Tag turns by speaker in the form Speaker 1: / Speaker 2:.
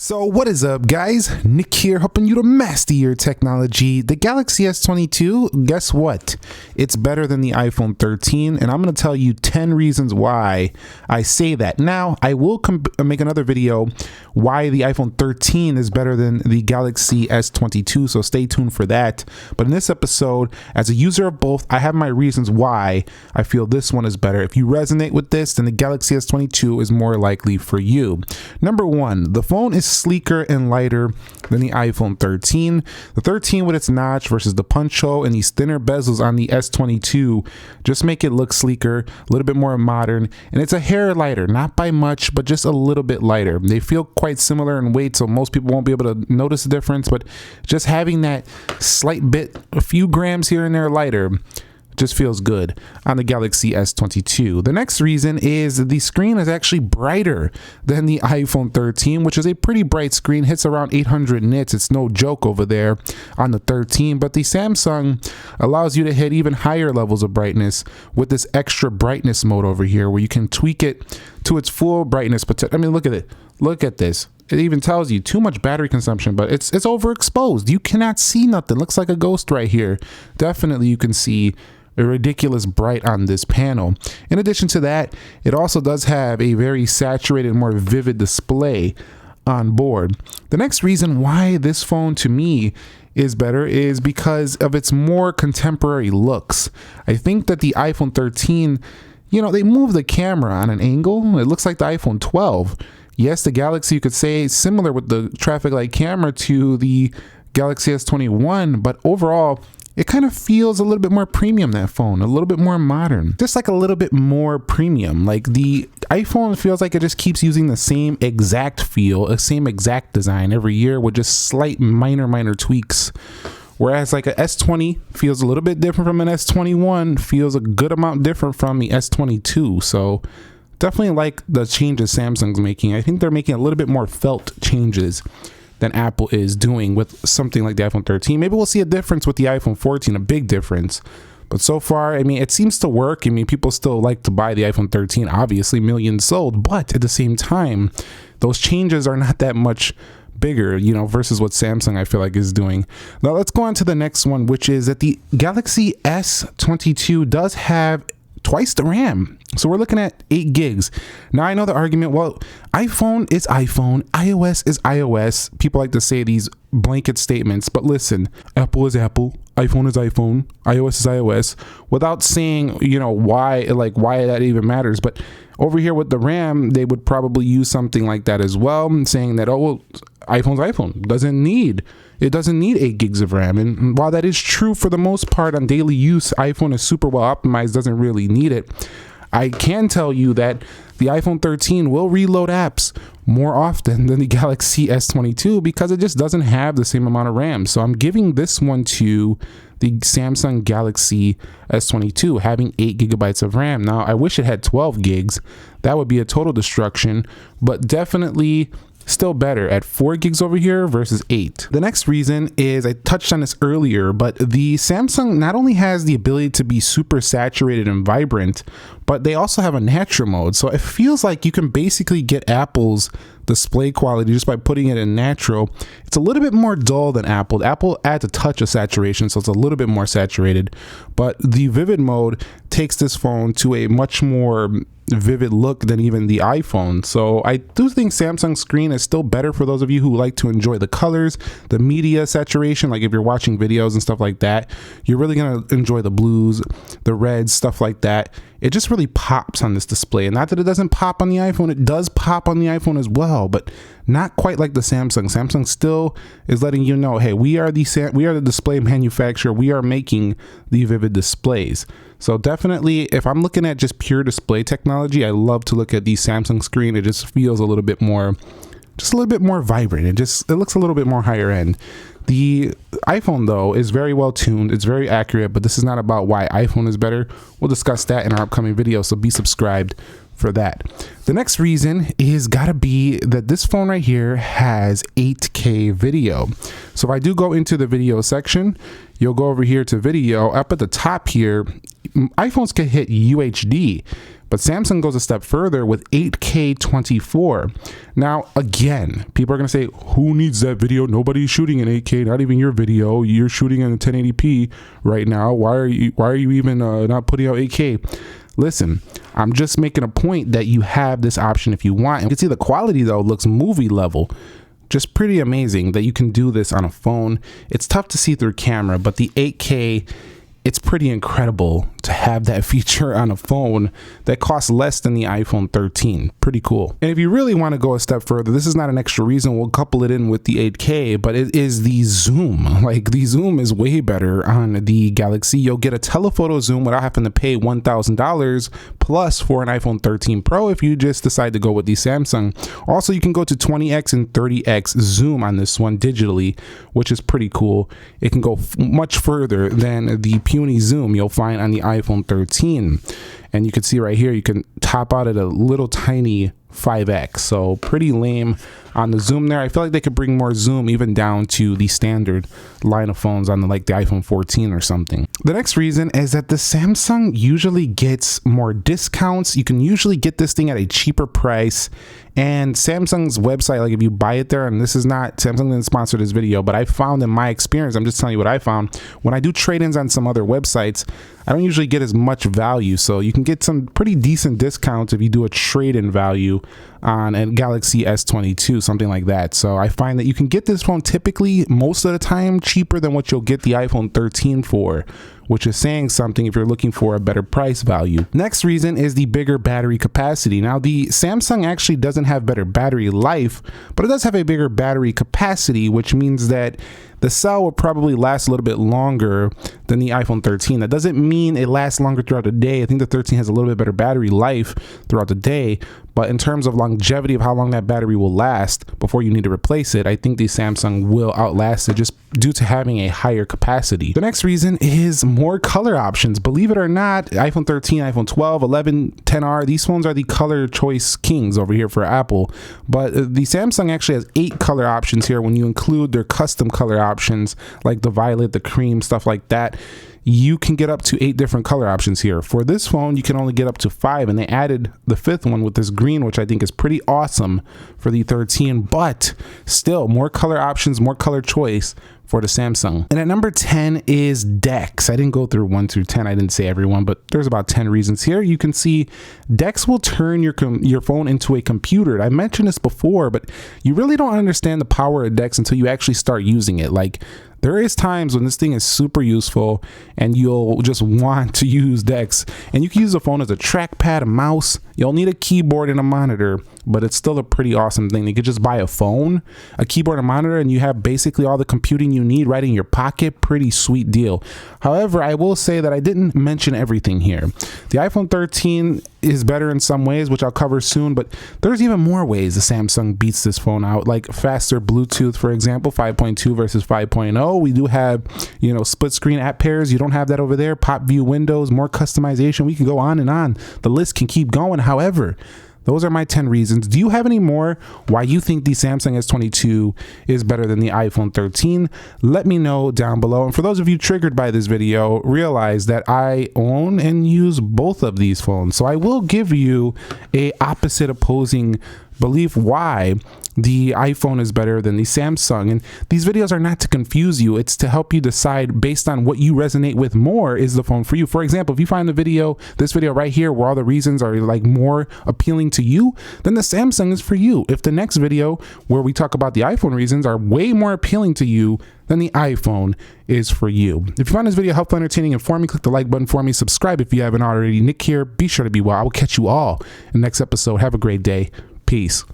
Speaker 1: So what is up, guys? Nick here, helping you to master your technology. The Galaxy S22, guess what? It's better than the iPhone 13, and I'm going to tell you 10 reasons why I say that. Now, I will make another video why the iPhone 13 is better than the Galaxy S22, so stay tuned for that. But in this episode, as a user of both, I have my reasons why I feel this one is better. If you resonate with this, then the Galaxy S22 is more likely for you. Number one, the phone is sleeker and lighter than the iPhone 13. The 13 with its notch versus the punch hole and these thinner bezels on the S22 just make it look sleeker, a little bit more modern, and it's a hair lighter, not by much, but just a little bit lighter. They feel quite similar in weight, so most people won't be able to notice the difference, but just having that slight bit, a few grams here and there lighter, just feels good on the Galaxy S22. The next reason is the screen is actually brighter than the iPhone 13, which is a pretty bright screen, hits around 800 nits. It's no joke over there on the 13, but the Samsung allows you to hit even higher levels of brightness with this extra brightness mode over here, where you can tweak it to its full brightness. But I mean, look at it. Look at this. It even tells you too much battery consumption, but it's overexposed. You cannot see nothing. Looks like a ghost right here. Definitely you can see a ridiculous bright on this panel. In addition to that, it also does have a very saturated, more vivid display on board. The next reason why this phone to me is better is because of its more contemporary looks. I think that the iPhone 13, you know, they move the camera on an angle. It looks like the iPhone 12. Yes, the Galaxy, you could say, similar with the traffic light camera to the Galaxy S21, but overall, it kind of feels a little bit more premium, that phone, a little bit more modern, just like a little bit more premium. Like the iPhone feels like it just keeps using the same exact feel, the same exact design every year with just slight minor tweaks. Whereas like a S20 feels a little bit different from an S21, feels a good amount different from the S22. So definitely like the changes Samsung's making. I think they're making a little bit more felt changes than Apple is doing with something like the iPhone 13. Maybe we'll see a difference with the iPhone 14, a big difference. But so far, I mean, it seems to work. I mean, people still like to buy the iPhone 13, obviously millions sold, but at the same time, those changes are not that much bigger, you know, versus what Samsung I feel like is doing. Now let's go on to the next one, which is that the Galaxy S22 does have twice the RAM. So we're looking at 8 gigs. Now I know the argument, well, iPhone is iPhone, iOS is iOS. People like to say these blanket statements, but listen, Apple is Apple, iPhone is iPhone, iOS is iOS, without saying, you know, why that even matters. But over here with the RAM, they would probably use something like that as well, saying that, oh, well, iPhone's iPhone, doesn't need 8 gigs of RAM. And while that is true for the most part on daily use, iPhone is super well optimized, doesn't really need it. I can tell you that the iPhone 13 will reload apps more often than the Galaxy S22 because it just doesn't have the same amount of RAM. So I'm giving this one to the Samsung Galaxy S22, having 8 gigabytes of RAM. Now, I wish it had 12 gigs. That would be a total destruction, but definitely still better at 4 gigs over here versus 8. The next reason is, I touched on this earlier, but the Samsung not only has the ability to be super saturated and vibrant, but they also have a natural mode. So it feels like you can basically get Apple's display quality just by putting it in natural. It's a little bit more dull than Apple. Apple adds a touch of saturation, so it's a little bit more saturated, but the vivid mode takes this phone to a much more vivid look than even the iPhone. So I do think Samsung's screen is still better for those of you who like to enjoy the colors, the media saturation. Like if you're watching videos and stuff like that, you're really going to enjoy the blues, the reds, stuff like that. It just really pops on this display. And not that it doesn't pop on the iPhone, it does pop on the iPhone as well, but not quite like the Samsung. Samsung still is letting you know, hey, we are the display manufacturer. We are making the vivid displays. So definitely, if I'm looking at just pure display technology, I love to look at the Samsung screen. It just feels a little bit more vibrant. It looks a little bit more higher end. The iPhone, though, is very well tuned. It's very accurate, but this is not about why iPhone is better. We'll discuss that in our upcoming video, so be subscribed for that. The next reason is gotta be that this phone right here has 8K video. So if I do go into the video section, you'll go over here to video. Up at the top here, iPhones can hit UHD, But Samsung goes a step further with 8K 24. Now, again, people are going to say, who needs that video? Nobody's shooting in 8K, not even your video. You're shooting in 1080p right now. Why are you even not putting out 8K? Listen, I'm just making a point that you have this option if you want. You can see the quality though looks movie level. Just pretty amazing that you can do this on a phone. It's tough to see through camera, but the 8K, it's pretty incredible to have that feature on a phone that costs less than the iPhone 13. Pretty cool. And if you really want to go a step further, this is not an extra reason. We'll couple it in with the 8K, but it is the zoom. Like, the zoom is way better on the Galaxy. You'll get a telephoto zoom without having to pay $1,000 plus for an iPhone 13 Pro if you just decide to go with the Samsung. Also, you can go to 20x and 30x zoom on this one digitally, which is pretty cool. It can go much further than the puny zoom you'll find on the iPhone 13. And you can see right here, you can top out at a little tiny 5x. So pretty lame on the zoom there. I feel like they could bring more zoom even down to the standard line of phones on the iPhone 14 or something. The next reason is that the Samsung usually gets more discounts. You can usually get this thing at a cheaper price. And Samsung's website, like if you buy it there, and this is not, Samsung didn't sponsor this video, but I found in my experience, I'm just telling you what I found, when I do trade-ins on some other websites, I don't usually get as much value. So you can get some pretty decent discounts if you do a trade-in value on a Galaxy S22, something like that. So I find that you can get this phone typically most of the time cheaper than what you'll get the iPhone 13 for, which is saying something if you're looking for a better price value. Next reason is the bigger battery capacity. Now, the Samsung actually doesn't have better battery life, but it does have a bigger battery capacity, which means that the cell will probably last a little bit longer than the iPhone 13. That doesn't mean it lasts longer throughout the day. I think the 13 has a little bit better battery life throughout the day, but in terms of longevity of how long that battery will last before you need to replace it, I think the Samsung will outlast it just due to having a higher capacity. The next reason is more color options. Believe it or not, iPhone 13, iPhone 12, 11, 10R, these phones are the color choice kings over here for Apple, but the Samsung actually has 8 color options here when you include their custom color options like the violet, the cream, stuff like that. You can get up to 8 different color options here. For this phone, you can only get up to 5, and they added the 5th one with this green, which I think is pretty awesome for the 13, but still more color options, more color choice for the Samsung. And at number 10 is DeX. I didn't go through 1 through 10. I didn't say everyone, but there's about 10 reasons here. You can see DeX will turn your phone into a computer. I mentioned this before, but you really don't understand the power of DeX until you actually start using it. Like, there is times when this thing is super useful and you'll just want to use DeX, and you can use the phone as a trackpad, a mouse. You'll need a keyboard and a monitor, but it's still a pretty awesome thing. You could just buy a phone, a keyboard, and a monitor, and you have basically all the computing you need right in your pocket. Pretty sweet deal. However, I will say that I didn't mention everything here. The iPhone 13 is better in some ways, which I'll cover soon, but there's even more ways the Samsung beats this phone out, like faster Bluetooth, for example, 5.2 versus 5.0. We do have, split screen app pairs. You don't have that over there. Pop view windows, more customization. We can go on and on. The list can keep going. However, those are my 10 reasons. Do you have any more why you think the Samsung S22 is better than the iPhone 13? Let me know down below. And for those of you triggered by this video, realize that I own and use both of these phones. So I will give you a opposite opposing belief why the iPhone is better than the Samsung. And these videos are not to confuse you. It's to help you decide based on what you resonate with more is the phone for you. For example, if you find this video right here where all the reasons are like more appealing to you, then the Samsung is for you. If the next video where we talk about the iPhone reasons are way more appealing to you, then the iPhone is for you. If you found this video helpful, entertaining, and informative, click the like button for me. Subscribe if you haven't already. Nick here. Be sure to be well. I will catch you all in the next episode. Have a great day. Peace.